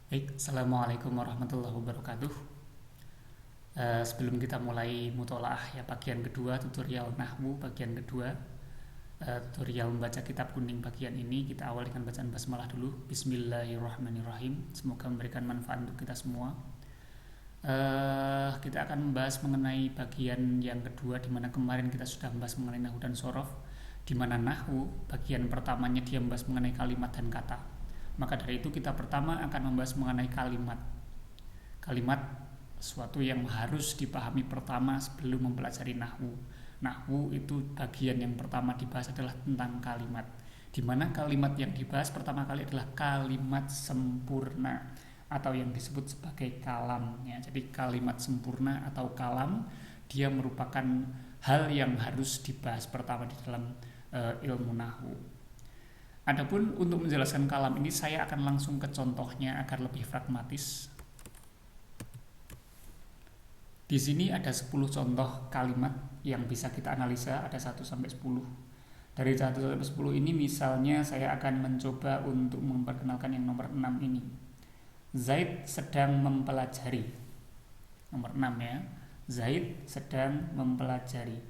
Baik, Assalamualaikum warahmatullahi wabarakatuh. Sebelum kita mulai mutolaah ya bagian kedua tutorial Nahwu bagian kedua, tutorial membaca kitab kuning bagian ini kita awal dengan bacaan basmalah dulu. Bismillahirrahmanirrahim. Semoga memberikan manfaat untuk kita semua. Kita akan membahas mengenai bagian yang kedua, di mana kemarin kita sudah membahas mengenai Nahwu dan Shorof, di mana Nahwu bagian pertamanya dia membahas mengenai kalimat dan kata. Maka dari itu kita pertama akan membahas mengenai kalimat. Kalimat sesuatu yang harus dipahami pertama sebelum mempelajari nahwu. Nahwu itu bagian yang pertama dibahas adalah tentang kalimat. Di mana kalimat yang dibahas pertama kali adalah kalimat sempurna atau yang disebut sebagai kalam ya. Jadi kalimat sempurna atau kalam dia merupakan hal yang harus dibahas pertama di dalam ilmu nahwu. Adapun untuk menjelaskan kalam ini saya akan langsung ke contohnya agar lebih pragmatis. Di sini ada 10 contoh kalimat yang bisa kita analisa, ada 1 sampai 10. Dari 1 sampai 10 ini misalnya saya akan mencoba untuk memperkenalkan yang nomor 6 ini. Zaid sedang mempelajari. Nomor 6 ya. Zaid sedang mempelajari.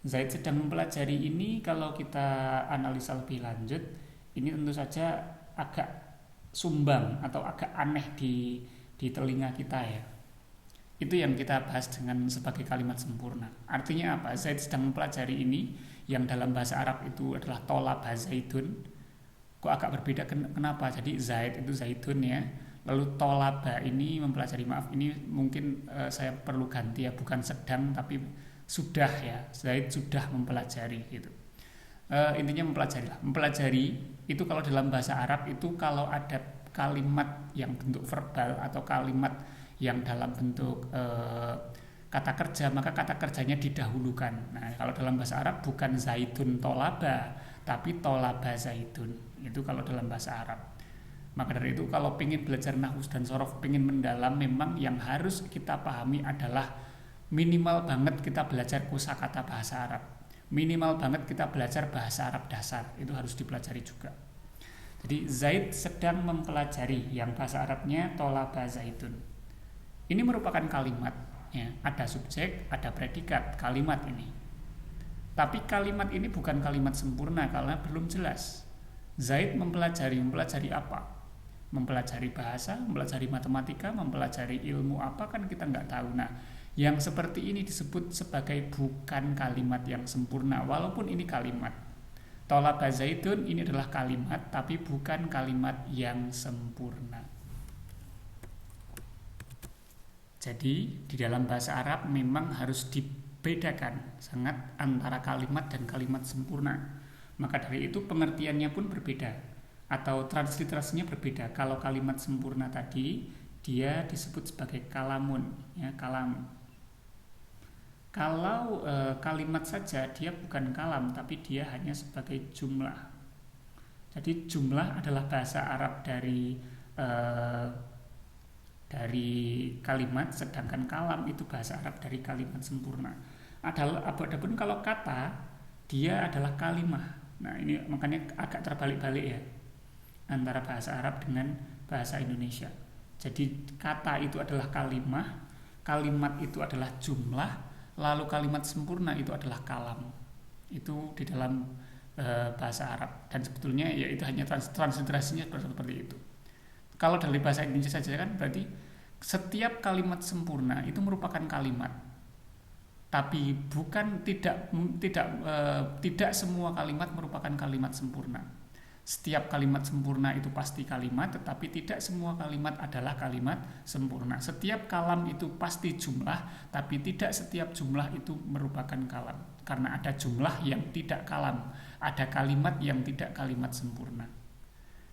Zaid sedang mempelajari ini kalau kita analisa lebih lanjut, ini tentu saja agak sumbang atau agak aneh di telinga kita ya. Itu yang kita bahas dengan sebagai kalimat sempurna. Artinya apa? Zaid sedang mempelajari ini yang dalam bahasa Arab itu adalah tolaba zaidun. Kok agak berbeda, kenapa? Jadi Zaid itu zaidun ya. Lalu tolaba ini mempelajari, maaf ini mungkin saya perlu ganti ya, bukan sedang tapi sudah ya. Zaid sudah mempelajari gitu. Intinya mempelajari lah. Mempelajari itu kalau dalam bahasa Arab itu kalau ada kalimat yang bentuk verbal atau kalimat yang dalam bentuk kata kerja, maka kata kerjanya didahulukan. Nah, kalau dalam bahasa Arab bukan zaidun tolaba, tapi tolaba zaidun. Itu kalau dalam bahasa Arab. Maka dari itu kalau ingin belajar nahwu dan shorof, ingin mendalam, memang yang harus kita pahami adalah minimal banget kita belajar kosakata bahasa Arab. Minimal banget kita belajar bahasa Arab dasar. Itu harus dipelajari juga. Jadi Zaid sedang mempelajari, yang bahasa Arabnya tolaba zaidun. Ini merupakan kalimat ya, ada subjek, ada predikat kalimat ini. Tapi kalimat ini bukan kalimat sempurna karena belum jelas. Zaid mempelajari apa? Mempelajari bahasa, mempelajari matematika, mempelajari ilmu apa, kan kita nggak tahu. Nah, yang seperti ini disebut sebagai bukan kalimat yang sempurna, walaupun ini kalimat. Tolaba zaidun ini adalah kalimat, tapi bukan kalimat yang sempurna. Jadi di dalam bahasa Arab memang harus dibedakan sangat antara kalimat dan kalimat sempurna. Maka dari itu pengertiannya pun berbeda atau transliterasinya berbeda. Kalau kalimat sempurna tadi dia disebut sebagai kalamun ya, kalam. Kalau kalimat saja dia bukan kalam tapi dia hanya sebagai jumlah. Jadi jumlah adalah bahasa Arab dari kalimat, sedangkan kalam itu bahasa Arab dari kalimat sempurna. Adapun kalau kata dia adalah kalimah. Nah, ini makanya agak terbalik-balik ya antara bahasa Arab dengan bahasa Indonesia. Jadi kata itu adalah kalimah, kalimat itu adalah jumlah, lalu kalimat sempurna itu adalah kalam. Itu di dalam bahasa Arab, dan sebetulnya ya itu hanya transliterasinya seperti itu. Kalau dari bahasa Indonesia saja kan berarti setiap kalimat sempurna itu merupakan kalimat. Tapi bukan tidak semua kalimat merupakan kalimat sempurna. Setiap kalimat sempurna itu pasti kalimat, tetapi tidak semua kalimat adalah kalimat sempurna. Setiap kalam itu pasti jumlah, tapi tidak setiap jumlah itu merupakan kalam. Karena ada jumlah yang tidak kalam, ada kalimat yang tidak kalimat sempurna.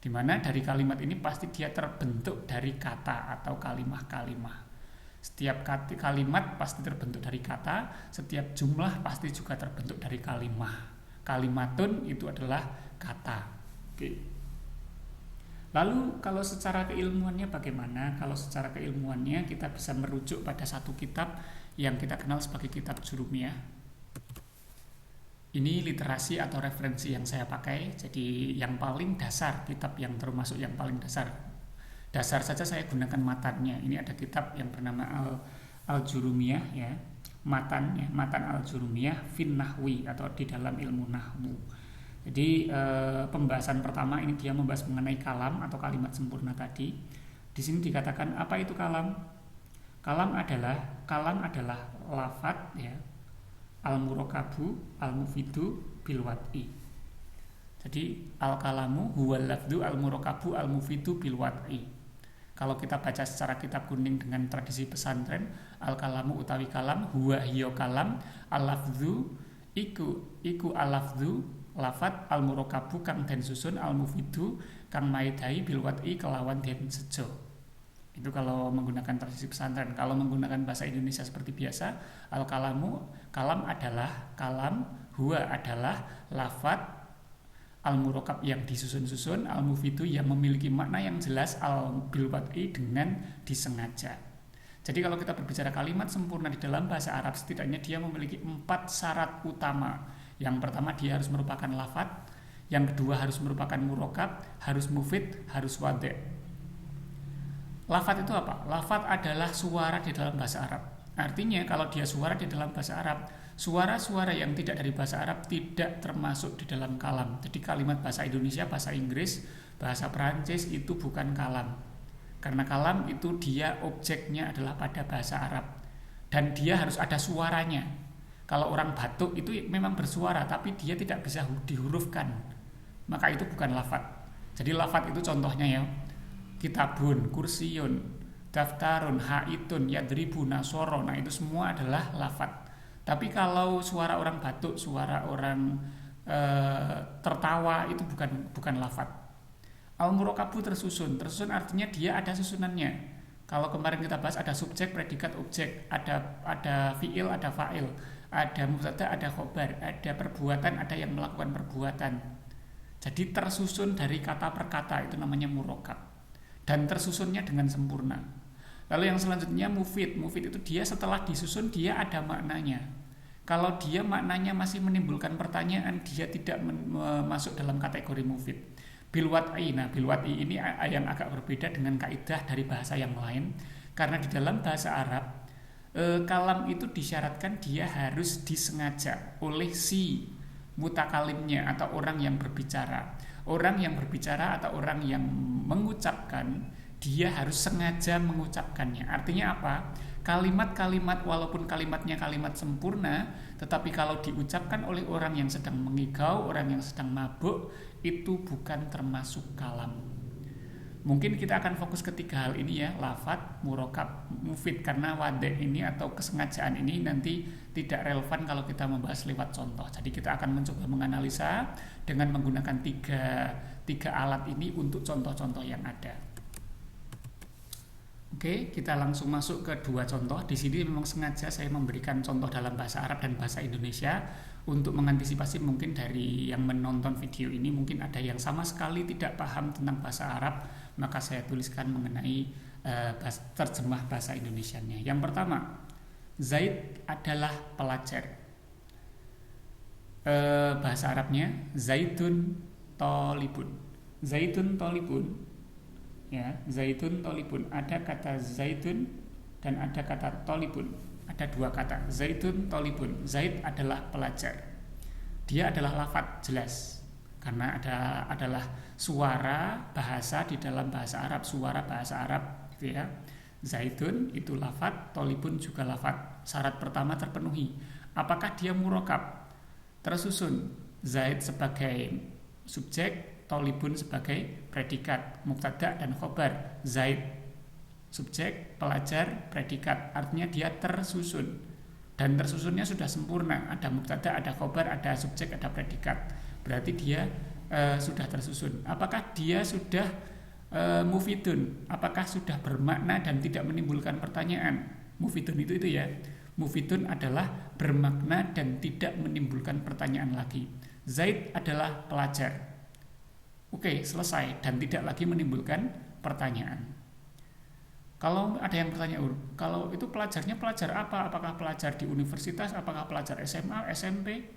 Di mana dari kalimat ini pasti dia terbentuk dari kata atau kalimah-kalimah. Setiap kalimat pasti terbentuk dari kata, setiap jumlah pasti juga terbentuk dari kalimah. Kalimatun itu adalah kata. Oke. Lalu kalau secara keilmuannya bagaimana? Kalau secara keilmuannya kita bisa merujuk pada satu kitab yang kita kenal sebagai kitab Jurumiyah. Ini literasi atau referensi yang saya pakai. Jadi yang paling dasar, kitab yang termasuk yang paling dasar Dasar saja saya gunakan matannya. Ini ada kitab yang bernama Al-Jurumiyah ya. Matan ya, Matan Al-Jurumiyah fin Nahwi atau di dalam ilmu nahwu. Jadi pembahasan pertama ini dia membahas mengenai kalam atau kalimat sempurna tadi. Di sini dikatakan apa itu kalam? Kalam adalah lafadz ya, al-murakabu al-mufidu bil wad'i. Jadi al-kalamu huwal lafdhu al-murakabu al-mufidu bil wad'i. Kalau kita baca secara kitab kuning dengan tradisi pesantren, al-kalamu utawi kalam, huwa hiya kalam, al-lafdhu iku al-lafdhu lafat al-murakabu kang den susun al-mufidu kang maidai bil wad'i kelawan den sejo. Itu kalau menggunakan tradisi pesantren. Kalau menggunakan bahasa Indonesia seperti biasa, kalam adalah kalam, huwa adalah lafat al-murakab yang disusun-susun, al-mufidu yang memiliki makna yang jelas, al-bil wad'i dengan disengaja. Jadi kalau kita berbicara kalimat sempurna di dalam bahasa Arab, setidaknya dia memiliki 4 syarat utama. Yang pertama dia harus merupakan lafat, yang kedua harus merupakan murakab, harus mufid, harus wadi'. Lafat itu apa? Lafat adalah suara di dalam bahasa Arab. Artinya kalau dia suara di dalam bahasa Arab, suara-suara yang tidak dari bahasa Arab tidak termasuk di dalam kalam. Jadi kalimat bahasa Indonesia, bahasa Inggris, bahasa Perancis itu bukan kalam. Karena kalam itu dia objeknya adalah pada bahasa Arab. Dan dia harus ada suaranya. Kalau orang batuk itu memang bersuara, tapi dia tidak bisa dihurufkan. Maka itu bukan lafat. Jadi lafat itu contohnya ya, kitabun, kursiyun, daftarun, haitun, yadribu, nasoro. Nah itu semua adalah lafat. Tapi kalau suara orang batuk, suara orang tertawa itu bukan lafat. Al-murakabu tersusun artinya dia ada susunannya. Kalau kemarin kita bahas ada subjek, predikat, objek, ada fiil, ada fa'il, ada mubtada, ada khobar, ada perbuatan, ada yang melakukan perbuatan. Jadi tersusun dari kata per kata, itu namanya murakab. Dan tersusunnya dengan sempurna. Lalu yang selanjutnya mufid itu dia setelah disusun dia ada maknanya. Kalau dia maknanya masih menimbulkan pertanyaan, dia tidak masuk dalam kategori mufid. Bil wad'i, nah bil wad'i ini yang agak berbeda dengan kaidah dari bahasa yang lain. Karena di dalam bahasa Arab kalam itu disyaratkan dia harus disengaja oleh si mutakalimnya atau orang yang berbicara. Orang yang berbicara atau orang yang mengucapkan, dia harus sengaja mengucapkannya. Artinya apa? Kalimat-kalimat walaupun kalimatnya kalimat sempurna, tetapi kalau diucapkan oleh orang yang sedang mengigau, orang yang sedang mabuk, itu bukan termasuk kalam. Mungkin kita akan fokus ke 3 hal ini ya, lafat, murakab, mufid, karena wade ini atau kesengajaan ini nanti tidak relevan kalau kita membahas lewat contoh. Jadi kita akan mencoba menganalisa dengan menggunakan tiga alat ini untuk contoh-contoh yang ada. Oke, kita langsung masuk ke 2 contoh. Di sini memang sengaja saya memberikan contoh dalam bahasa Arab dan bahasa Indonesia untuk mengantisipasi mungkin dari yang menonton video ini mungkin ada yang sama sekali tidak paham tentang bahasa Arab, maka saya tuliskan mengenai terjemah bahasa Indonesianya. Yang pertama, Zaid adalah pelajar. Bahasa Arabnya Zaidun tolibun. Zaidun tolibun. Ya, Zaidun tolibun. Ada kata Zaidun dan ada kata tolibun. Ada 2 kata, Zaidun tolibun. Zaid adalah pelajar. Dia adalah lafadz jelas. Karena adalah suara bahasa di dalam bahasa Arab, suara bahasa Arab gitu ya. Zaidun itu lafadz, tolibun juga lafadz. Syarat pertama terpenuhi. Apakah dia murakab? Tersusun. Zaid sebagai subjek, tolibun sebagai predikat, mubtada dan khobar. Zaid subjek, pelajar, predikat, artinya dia tersusun. Dan tersusunnya sudah sempurna. Ada mubtada, ada khobar, ada subjek, ada predikat. Berarti dia sudah tersusun. Apakah dia sudah mufidun? Apakah sudah bermakna dan tidak menimbulkan pertanyaan? Mufidun itu ya. Mufidun adalah bermakna dan tidak menimbulkan pertanyaan lagi. Zaid adalah pelajar. Oke, selesai dan tidak lagi menimbulkan pertanyaan. Kalau ada yang bertanya, kalau itu pelajarnya pelajar apa? Apakah pelajar di universitas? Apakah pelajar SMA, SMP?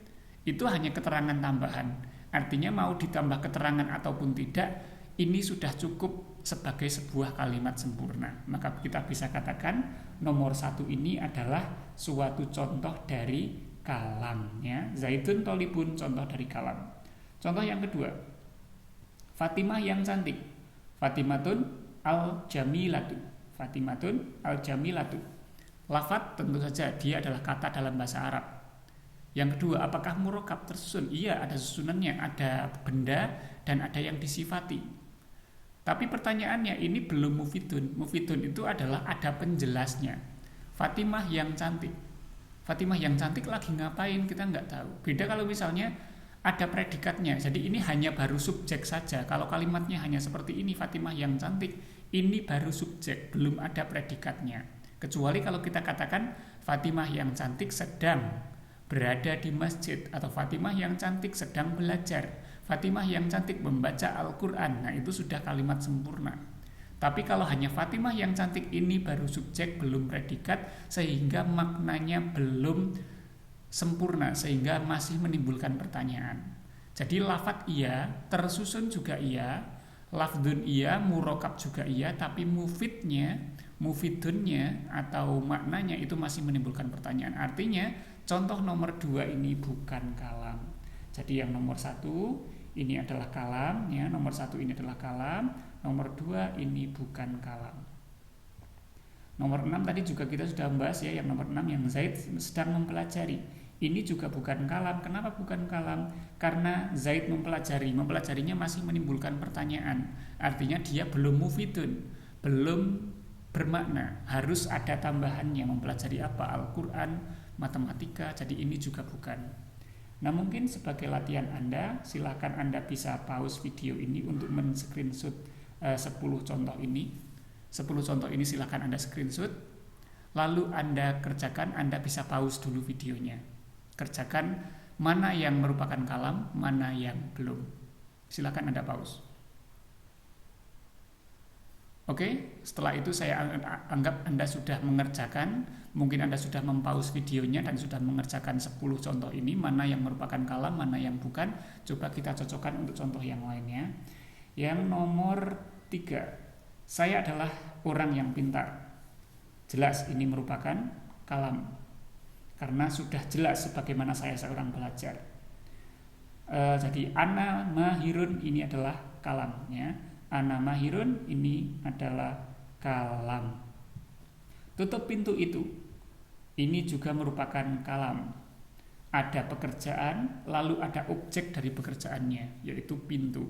Itu hanya keterangan tambahan. Artinya mau ditambah keterangan ataupun tidak, ini sudah cukup sebagai sebuah kalimat sempurna. Maka kita bisa katakan nomor 1 ini adalah suatu contoh dari kalam, ya. Zaidun tolibun, contoh dari kalam. Contoh yang kedua, Fatimah yang cantik. Fatimatun al-jamilatu. Fatimatun al-jamilatu. Lafat tentu saja dia adalah kata dalam bahasa Arab. Yang kedua, apakah murokab tersusun? Iya, ada susunannya, ada benda dan ada yang disifati. Tapi pertanyaannya ini belum mufidun. Mufidun itu adalah ada penjelasnya. Fatimah yang cantik. Fatimah yang cantik lagi ngapain? Kita nggak tahu. Beda kalau misalnya ada predikatnya. Jadi ini hanya baru subjek saja. Kalau kalimatnya hanya seperti ini, Fatimah yang cantik, ini baru subjek, belum ada predikatnya. Kecuali kalau kita katakan Fatimah yang cantik sedang berada di masjid, atau Fatimah yang cantik sedang belajar, Fatimah yang cantik membaca Al-Quran. Nah, itu sudah kalimat sempurna. Tapi kalau hanya Fatimah yang cantik, ini baru subjek, belum predikat, sehingga maknanya belum sempurna, sehingga masih menimbulkan pertanyaan. Jadi lafadz iya, tersusun juga iya, lafdun iya, murokab juga iya, tapi mufidunnya atau maknanya itu masih menimbulkan pertanyaan. Artinya contoh nomor 2 ini bukan kalam. Jadi yang nomor 1 ini adalah kalam, ya. Nomor 1 ini adalah kalam, nomor 2 ini bukan kalam. Nomor 6 tadi juga kita sudah membahas, ya. Yang nomor 6 yang Zaid sedang mempelajari. Ini juga bukan kalam. Kenapa bukan kalam? Karena Zaid mempelajarinya masih menimbulkan pertanyaan. Artinya dia belum mufidun, belum bermakna. Harus ada tambahannya, mempelajari apa? Al-Quran, matematika. Jadi ini juga bukan. Nah, mungkin sebagai latihan Anda, silakan Anda bisa pause video ini untuk men-screenshot 10 contoh ini. 10 contoh ini silakan Anda screenshot. Lalu Anda kerjakan, Anda bisa pause dulu videonya. Kerjakan mana yang merupakan kalam, mana yang belum. Silakan Anda pause. Oke, setelah itu saya anggap Anda sudah mengerjakan. Mungkin Anda sudah mempause videonya dan sudah mengerjakan 10 contoh ini, mana yang merupakan kalam, mana yang bukan. Coba kita cocokkan untuk contoh yang lainnya. Yang nomor 3, saya adalah orang yang pintar. Jelas ini merupakan kalam, karena sudah jelas sebagaimana saya seorang pelajar. Jadi ana mahirun ini adalah kalam, ya. Ana mahirun ini adalah kalam. Tutup pintu itu, ini juga merupakan kalam. Ada pekerjaan, lalu ada objek dari pekerjaannya, yaitu pintu.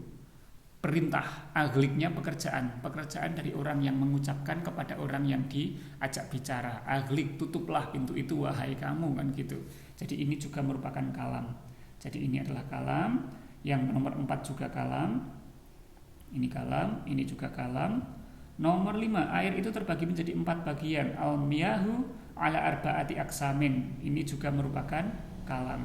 Perintah, agliknya pekerjaan dari orang yang mengucapkan kepada orang yang diajak bicara. Aglik, tutuplah pintu itu wahai kamu, kan gitu. Jadi ini juga merupakan kalam. Jadi ini adalah kalam. Yang nomor 4 juga kalam. Ini kalam, ini juga kalam. Nomor 5, air itu terbagi menjadi 4 bagian. Al-miyahu ala arba'ati aksamin. Ini juga merupakan kalam.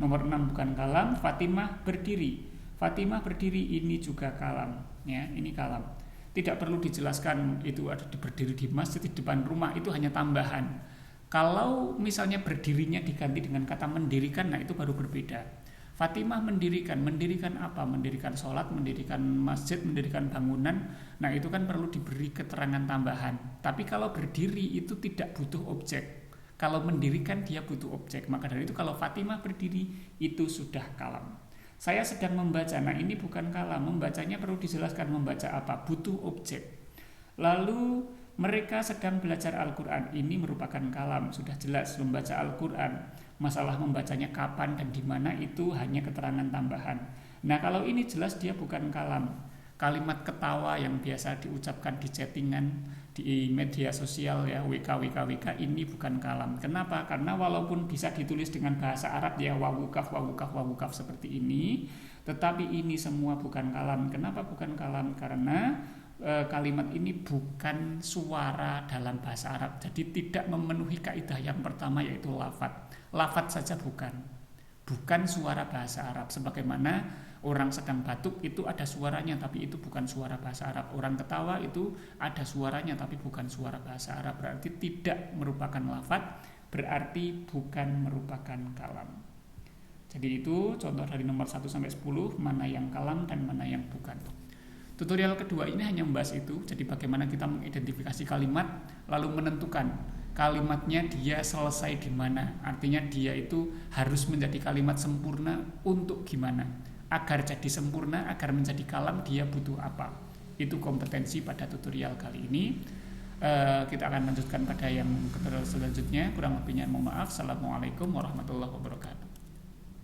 Nomor 6 bukan kalam. Fatimah berdiri. Fatimah berdiri ini juga kalam, ya. Ini kalam. Tidak perlu dijelaskan itu ada berdiri di masjid, di depan rumah, itu hanya tambahan. Kalau misalnya berdirinya diganti dengan kata mendirikan, nah itu baru berbeda. Fatimah mendirikan apa? Mendirikan sholat, mendirikan masjid, mendirikan bangunan. Nah itu kan perlu diberi keterangan tambahan. Tapi kalau berdiri itu tidak butuh objek. Kalau mendirikan dia butuh objek. Maka dari itu kalau Fatimah berdiri itu sudah kalam. Saya sedang membaca, nah ini bukan kalam. Membacanya perlu dijelaskan, membaca apa? Butuh objek. Lalu mereka sedang belajar Al-Quran, ini merupakan kalam. Sudah jelas membaca Al-Quran. Masalah membacanya kapan dan di mana itu hanya keterangan tambahan. Nah kalau ini jelas dia bukan kalam. Kalimat ketawa yang biasa diucapkan di chattingan, di media sosial, ya, WK ini bukan kalam. Kenapa? Karena walaupun bisa ditulis dengan bahasa Arab, ya, wawukaf seperti ini, tetapi ini semua bukan kalam. Kenapa bukan kalam? Karena kalimat ini bukan suara dalam bahasa Arab. Jadi tidak memenuhi kaidah yang pertama, yaitu lafadz saja bukan suara bahasa Arab. Sebagaimana orang sedang batuk itu ada suaranya, tapi itu bukan suara bahasa Arab. Orang ketawa itu ada suaranya, tapi bukan suara bahasa Arab. Berarti tidak merupakan lafadz, berarti bukan merupakan kalam. Jadi itu contoh dari nomor 1 sampai 10, mana yang kalam dan mana yang bukan. Tutorial kedua ini hanya membahas itu, jadi bagaimana kita mengidentifikasi kalimat lalu menentukan kalimatnya dia selesai di mana. Artinya dia itu harus menjadi kalimat sempurna untuk gimana. Agar jadi sempurna, agar menjadi kalam dia butuh apa. Itu kompetensi pada tutorial kali ini. Kita akan lanjutkan pada yang tutorial selanjutnya. Kurang lebihnya mohon maaf. Assalamualaikum warahmatullahi wabarakatuh.